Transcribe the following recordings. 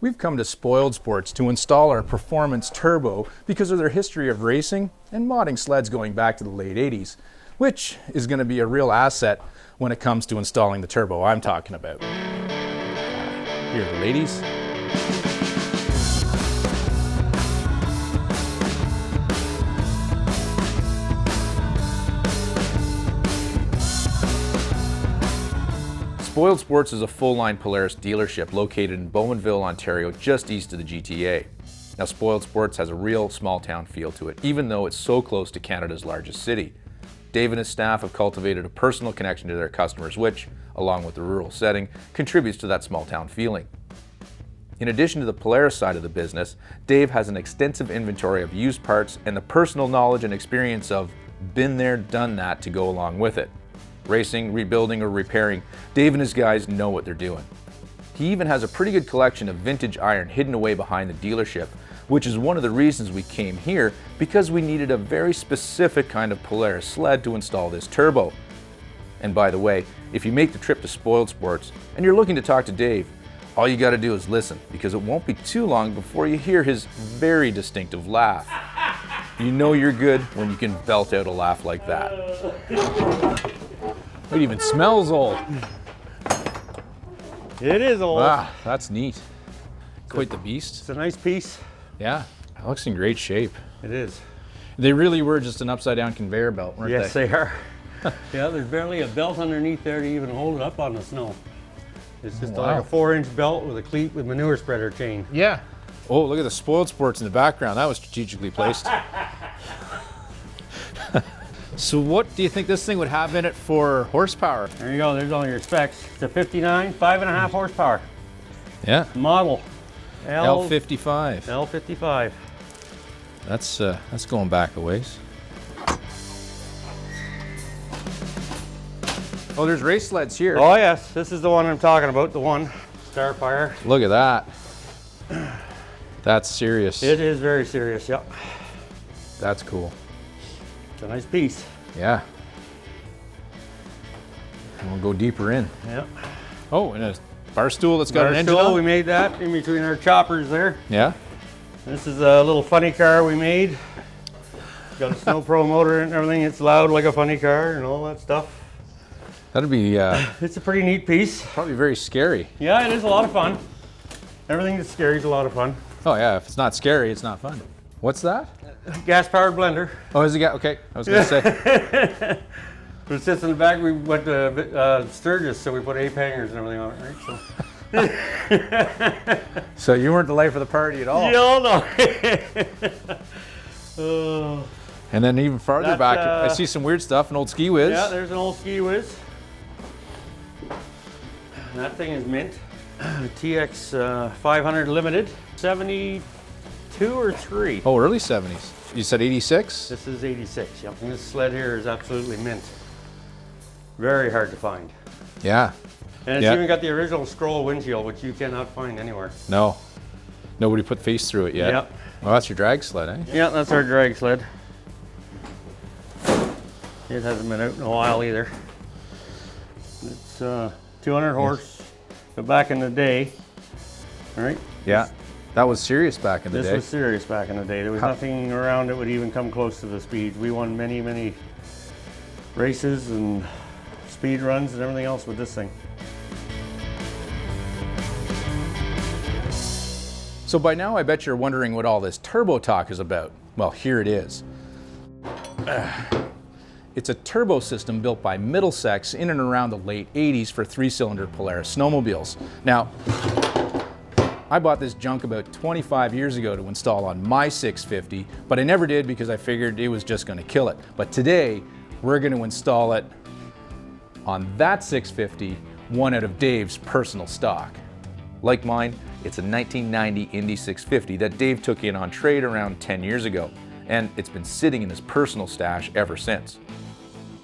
We've come to Spoiled Sports to install our Performance Turbo because of their history of racing and modding sleds going back to the late 80s, which is going to be a real asset when it comes to installing the turbo I'm talking about. Here are the ladies. Spoiled Sports is a full-line Polaris dealership located in Bowmanville, Ontario, just east of the GTA. Now, Spoiled Sports has a real small-town feel to it, even though it's so close to Canada's largest city. Dave and his staff have cultivated a personal connection to their customers, which, along with the rural setting, contributes to that small-town feeling. In addition to the Polaris side of the business, Dave has an extensive inventory of used parts and the personal knowledge and experience of been there, done that to go along with it. Racing, rebuilding, or repairing, Dave and his guys know what they're doing. He even has a pretty good collection of vintage iron hidden away behind the dealership, which is one of the reasons we came here, because we needed a very specific kind of Polaris sled to install this turbo. And by the way, if you make the trip to Spoiled Sports and you're looking to talk to Dave, all you gotta do is listen, because it won't be too long before you hear his very distinctive laugh. You know you're good when you can belt out a laugh like that. It even smells old. It is old. Ah, that's neat. Quite the beast. It's a nice piece. Yeah, it looks in great shape. It is. They really were just an upside down conveyor belt, weren't they? Yes, they are. Yeah, there's barely a belt underneath there to even hold it up on the snow. It's just like a 4-inch belt with a cleat with manure spreader chain. Yeah. Oh, look at the Spoiled Sports in the background. That was strategically placed. So what do you think this thing would have in it for horsepower? There you go, there's all your specs. It's a 59, 5.5 horsepower. Yeah. Model. L55. L55. That's going back a ways. Oh, there's race sleds here. Oh yes, this is the one I'm talking about, the one. Starfire. Look at that. That's serious. It is very serious, yep. That's cool. It's a nice piece. Yeah. And we'll go deeper in. Yep. Oh, and a bar stool that's got an engine on? We made that in between our choppers there. Yeah. This is a little funny car we made. Got a Snow Pro motor and everything. It's loud like a funny car and all that stuff. That'd be it's a pretty neat piece. probably very scary. Yeah, it is a lot of fun. Everything that's scary is a lot of fun. Oh yeah, if it's not scary, it's not fun. What's that? Gas-powered blender. Oh, is it gas? Okay, I was gonna say. But it sits in the back. We went to Sturgis, so we put ape hangers and everything on it, right? So. So you weren't the life of the party at all. No. Oh. And then even farther back, I see some weird stuff, an old ski whiz. Yeah, there's an old ski whiz. That thing is mint. TX 500 Limited, 72 or 3. Oh, early 70s. You said 86? This is 86, yep. And this sled here is absolutely mint. Very hard to find. Yeah. And it's even got the original scroll windshield, which you cannot find anywhere. No. Nobody put face through it yet. Yep. Well, that's your drag sled, eh? Yeah, that's our drag sled. It hasn't been out in a while either. It's 200 horse. But back in the day, all right? Yeah, that was serious back in the day. This was serious back in the day. There was nothing around that would even come close to the speeds. We won many, many races and speed runs and everything else with this thing. So by now I bet you're wondering what all this turbo talk is about. Well, here it is. It's a turbo system built by Middlesex in and around the late 80s for 3-cylinder Polaris snowmobiles. Now, I bought this junk about 25 years ago to install on my 650, but I never did because I figured it was just going to kill it. But today, we're going to install it on that 650, one out of Dave's personal stock. Like mine, it's a 1990 Indy 650 that Dave took in on trade around 10 years ago, and it's been sitting in his personal stash ever since.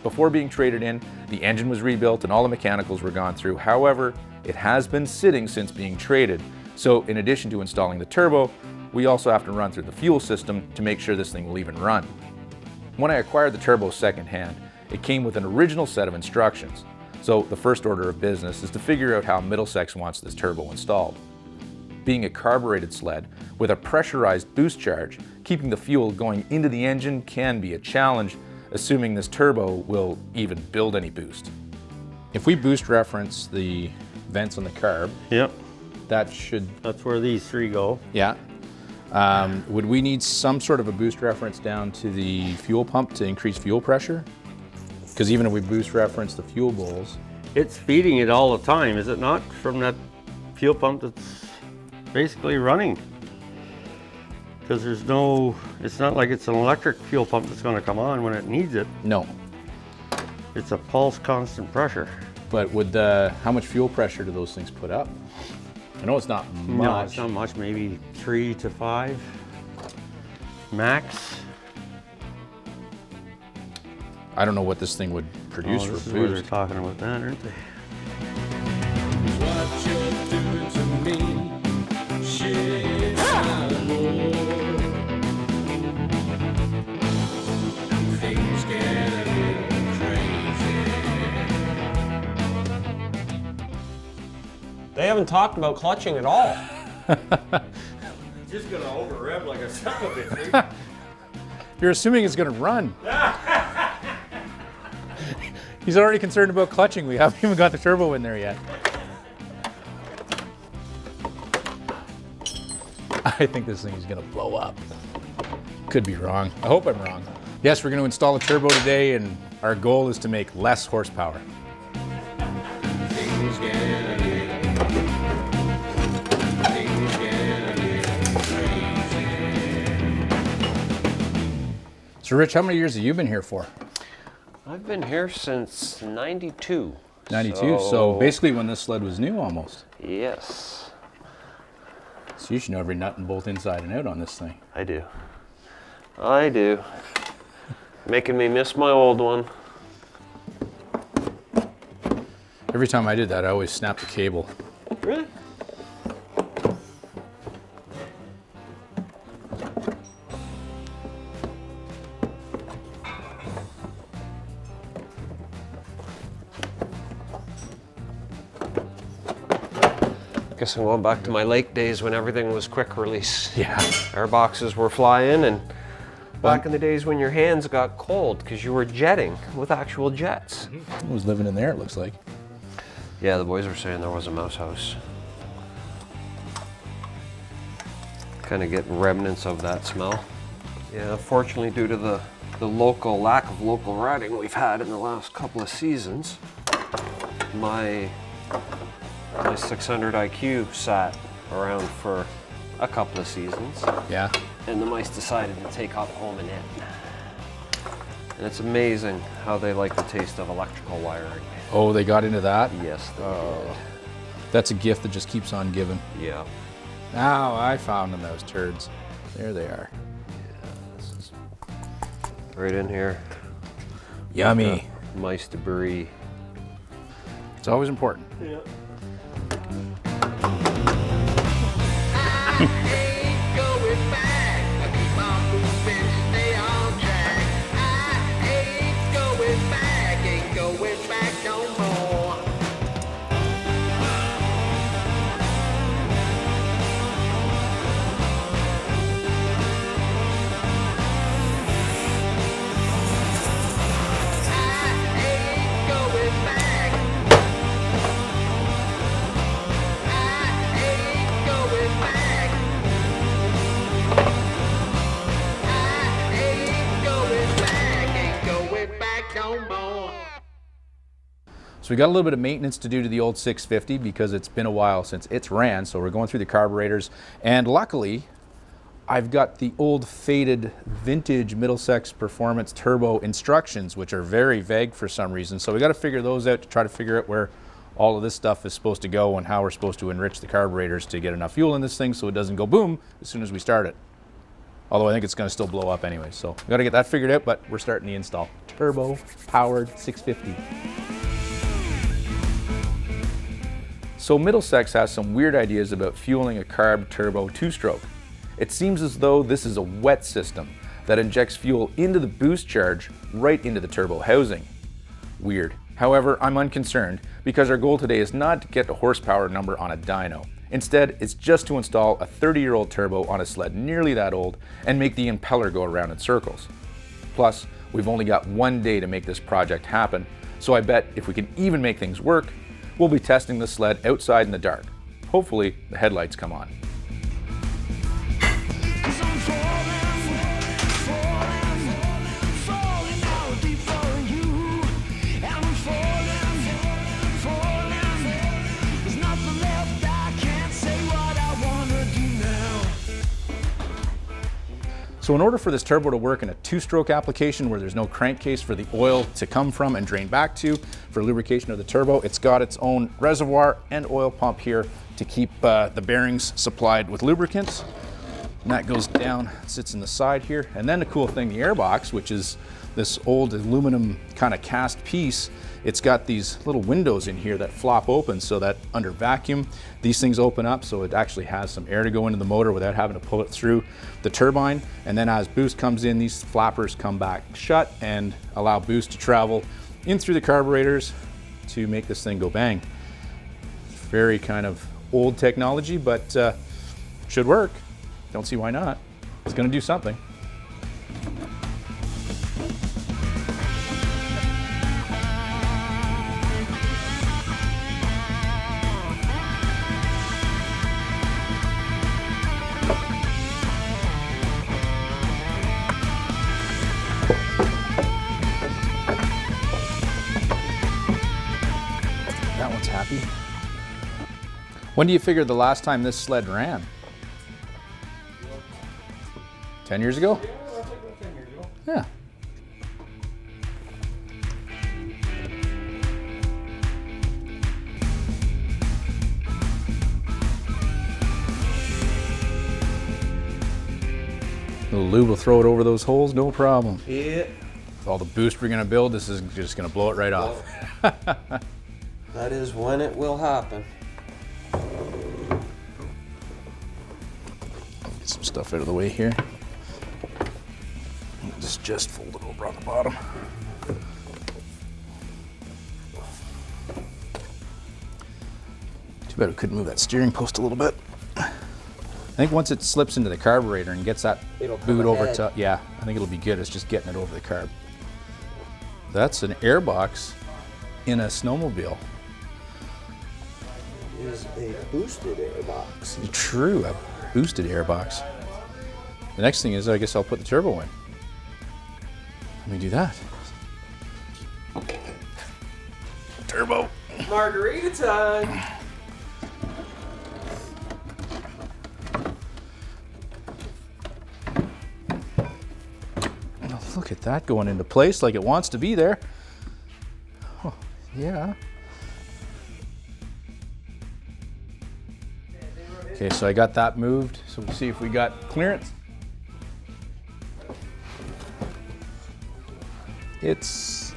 Before being traded in, the engine was rebuilt and all the mechanicals were gone through. However, it has been sitting since being traded. So in addition to installing the turbo, we also have to run through the fuel system to make sure this thing will even run. When I acquired the turbo secondhand, it came with an original set of instructions. So the first order of business is to figure out how Middlesex wants this turbo installed. Being a carbureted sled with a pressurized boost charge, keeping the fuel going into the engine can be a challenge, assuming this turbo will even build any boost. If we boost reference the vents on the carb, Yep, that's where these three go. Yeah. Would we need some sort of a boost reference down to the fuel pump to increase fuel pressure? Because even if we boost reference the fuel bowls, It's feeding it all the time, is it not? From that fuel pump that's basically running. Because it's not like it's an electric fuel pump that's going to come on when it needs it. no. It's a pulse constant pressure. But how much fuel pressure do those things put up? I know it's not much. No, it's not much, maybe 3 to 5 max. I don't know what this thing would produce Oh, for this is where they're boost. talking about that, aren't they? What you're doing to me, shit, my lord. Things get a little crazy. They haven't talked about clutching at all. Just gonna over rev like a son of a bitch. You're assuming it's going to run. He's already concerned about clutching. We haven't even got the turbo in there yet. I think this thing is going to blow up. Could be wrong. I hope I'm wrong. Yes, we're going to install a turbo today, and our goal is to make less horsepower. Things get a little, things get a little crazy. So Rich, how many years have you been here for? I've been here since 92. 92, so basically when this sled was new almost. Yes, So you should know every nut and bolt inside and out on this thing. I do. I do. Making me miss my old one. Every time I did that, I always snapped the cable. Really? Guess I'm going back to my lake days when everything was quick release. Yeah. Air boxes were flying, and back in the days when your hands got cold because you were jetting with actual jets. I was living in there, it looks like. Yeah, the boys were saying there was a mouse house. Kind of get remnants of that smell. Yeah, fortunately, due to the lack of local riding we've had in the last couple of seasons, my 600 IQ sat around for a couple of seasons, Yeah. and the mice decided to take up home in it. And it's amazing how they like the taste of electrical wiring. Oh, they got into that? Yes, they That's a gift that just keeps on giving. did. Yeah. Oh, I found them, those turds. There they are. This is right in here. Yummy. Mice debris. It's always important. Ain't going back. Keep on moving, stay on track. I ain't going back no more. I ain't going back. I ain't going back. I ain't going back no more. So we got a little bit of maintenance to do to the old 650 because it's been a while since it's ran, so we're going through the carburetors. And luckily, I've got the old faded vintage Middlesex Performance Turbo instructions, which are very vague for some reason. So we got to figure those out to try to figure out where all of this stuff is supposed to go and how we're supposed to enrich the carburetors to get enough fuel in this thing so it doesn't go boom as soon as we start it. Although I think it's going to still blow up anyway. So we got to get that figured out, but we're starting the install. Turbo powered 650. So Middlesex has some weird ideas about fueling a carb turbo two-stroke. It seems as though this is a wet system that injects fuel into the boost charge right into the turbo housing. Weird. However, I'm unconcerned because our goal today is not to get the horsepower number on a dyno. Instead, it's just to install a 30-year-old turbo on a sled nearly that old and make the impeller go around in circles. Plus, we've only got 1 day to make this project happen, so I bet if we can even make things work, we'll be testing the sled outside in the dark. Hopefully, the headlights come on. So in order for this turbo to work in a 2-stroke application where there's no crankcase for the oil to come from and drain back to for lubrication of the turbo, it's got its own reservoir and oil pump here to keep the bearings supplied with lubricants. And that goes down, sits in the side here. And then the cool thing, the airbox, which is this old aluminum kind of cast piece, it's got these little windows in here that flop open so that under vacuum, these things open up so it actually has some air to go into the motor without having to pull it through the turbine. And then as boost comes in, these flappers come back shut and allow boost to travel in through the carburetors to make this thing go bang. Very kind of old technology, but should work. Don't see why not. It's gonna do something. That one's happy. When do you figure the last time this sled ran? 10 years ago? Yeah, I think it was 10 years ago. Yeah. Little lube will throw it over those holes, no problem. Yeah. With all the boost we're gonna build, this is just gonna blow it right off. That is when it will happen. Get some stuff out of the way here. Just fold it over on the bottom. Too bad we couldn't move that steering post a little bit. I think once it slips into the carburetor and gets that It'll come boot over ahead. to, yeah, I think it'll be good. It's just getting it over the carb. That's an airbox in a snowmobile. It is a boosted airbox. True, a boosted airbox. The next thing is, I guess I'll put the turbo in. Let me do that. Turbo. Margarita time. Oh, look at that going into place like it wants to be there. Oh, yeah. Okay, so I got that moved. So we'll see if we got clearance. It's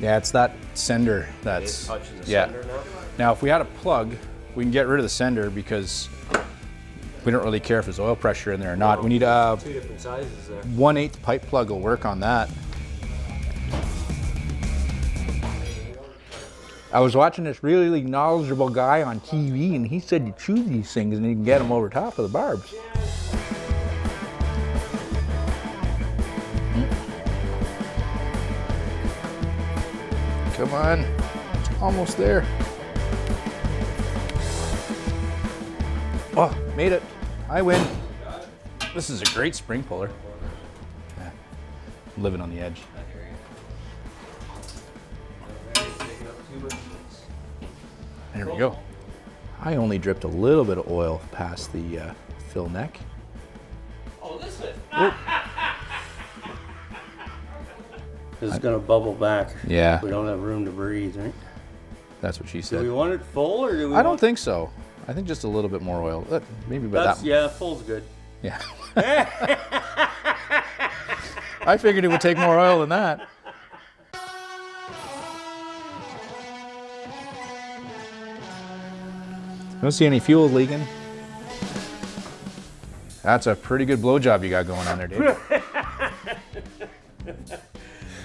that sender that's touching the yeah. sender now? Now if we had a plug, we can get rid of the sender because we don't really care if there's oil pressure in there or not. We need a Two different sizes there. 1/8 pipe plug will work on that. I was watching this really knowledgeable guy on TV and he said you chew these things and you can get them over top of the barbs. Come on, it's almost there. Oh, made it. I win. This is a great spring puller. Yeah. I'm living on the edge. There we go. I only dripped a little bit of oil past the fill neck. Oh, this is. This is gonna bubble back. Yeah. We don't have room to breathe, right? That's what she Do we said. want it full or do we? I don't think so. I think just a little bit more oil. Maybe about That's that. yeah, full's good. Yeah. I figured it would take more oil than that. Don't see any fuel leaking. That's a pretty good blowjob you got going on there, Dave.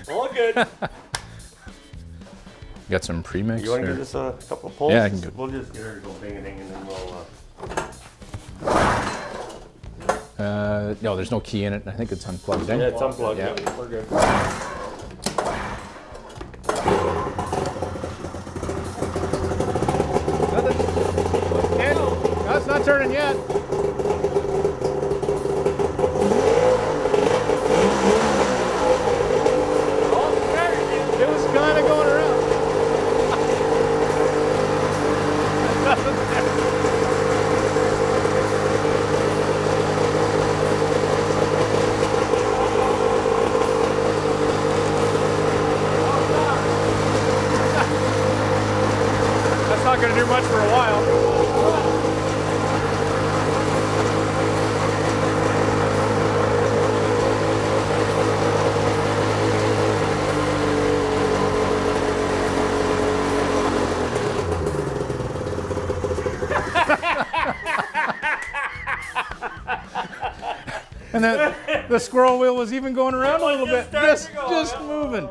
All good. Got some premix. You want to or- give us a couple of pulls? Yeah, I can go. We'll just get her to go ding-a-ding and then we'll... No, there's no key in it. I think it's unplugged in. Yeah, it's unplugged. Yeah. Yeah. We're good. Okay, no, it's not turning yet. It was kind of going around. That's not going to do much for a while. And the squirrel wheel was even going around a little bit, just moving.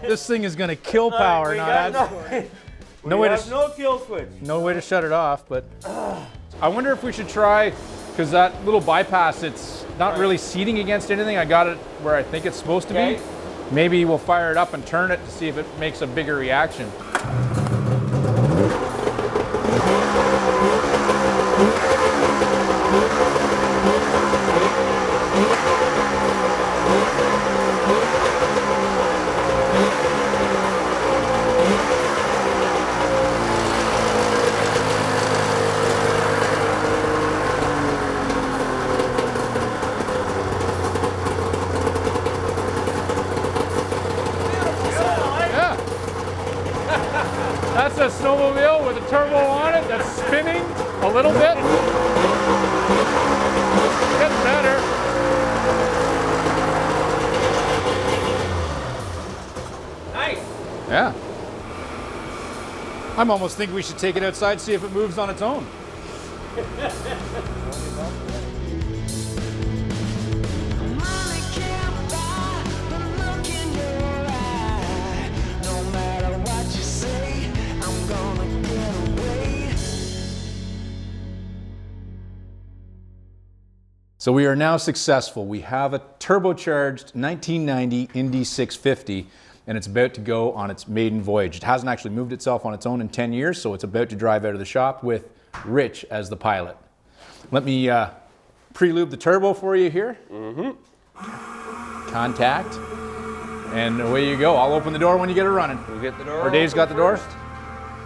This thing is going to kill power, not add. No way to no kill switch. no way to shut it off. But I wonder if we should try, because that little bypass, it's not really seating against anything. I got it where I think it's supposed to be. Maybe we'll fire it up and turn it to see if it makes a bigger reaction. Yeah. That's a snowmobile with a turbo on it that's spinning a little bit. Getting better. Nice. Yeah. I'm almost thinking we should take it outside, see if it moves on its own. Money can't buy the look in your eye. No matter what you say, I'm gonna get away. So we are now successful. We have a turbocharged 1990 Indy 650, and it's about to go on its maiden voyage. It hasn't actually moved itself on its own in 10 years, so it's about to drive out of the shop with Rich as the pilot. Let me pre-lube the turbo for you here. Contact. And away you go. I'll open the door when you get it running. We'll get the door. Or Dave's got the door?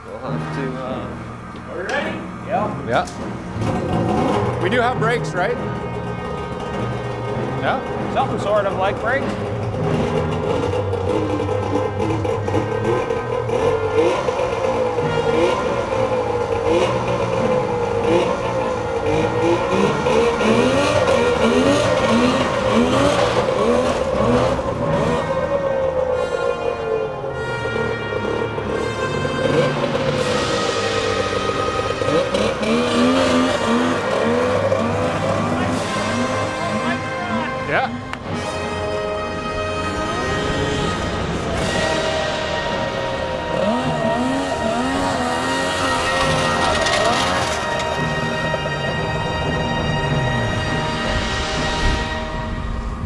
We'll have to. Are we ready? Yeah. Yeah. We do have brakes, right? Yeah. Something sort of like brakes. Yeah.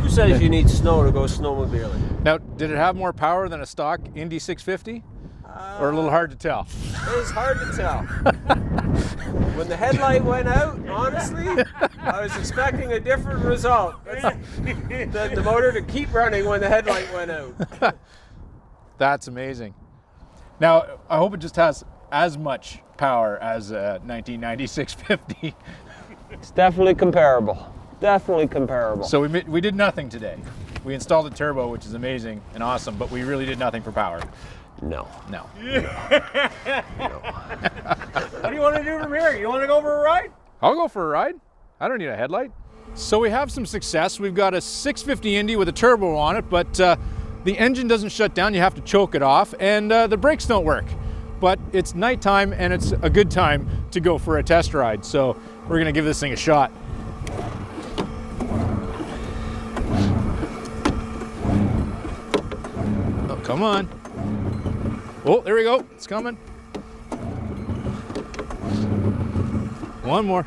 Who says you need snow to go snowmobiling? Now, did it have more power than a stock Indy 650? Or a little hard to tell? It was hard to tell. When the headlight went out, honestly, I was expecting a different result. The motor to keep running when the headlight went out. That's amazing. Now, I hope it just has as much power as a 1990 650. It's definitely comparable. Definitely comparable. So we did nothing today. We installed a turbo, which is amazing and awesome, but we really did nothing for power. No. No. What do you want to do from here? You want to go for a ride? I'll go for a ride. I don't need a headlight. So we have some success. We've got a 650 Indy with a turbo on it, but the engine doesn't shut down. You have to choke it off, and the brakes don't work. But it's nighttime, and it's a good time to go for a test ride. So we're gonna give this thing a shot. Oh, come on. Oh, there we go. It's coming. One more.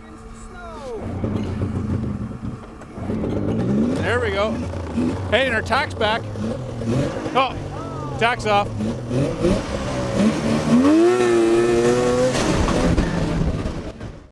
There we go. Hey, and our tack's back. Oh, tack's off.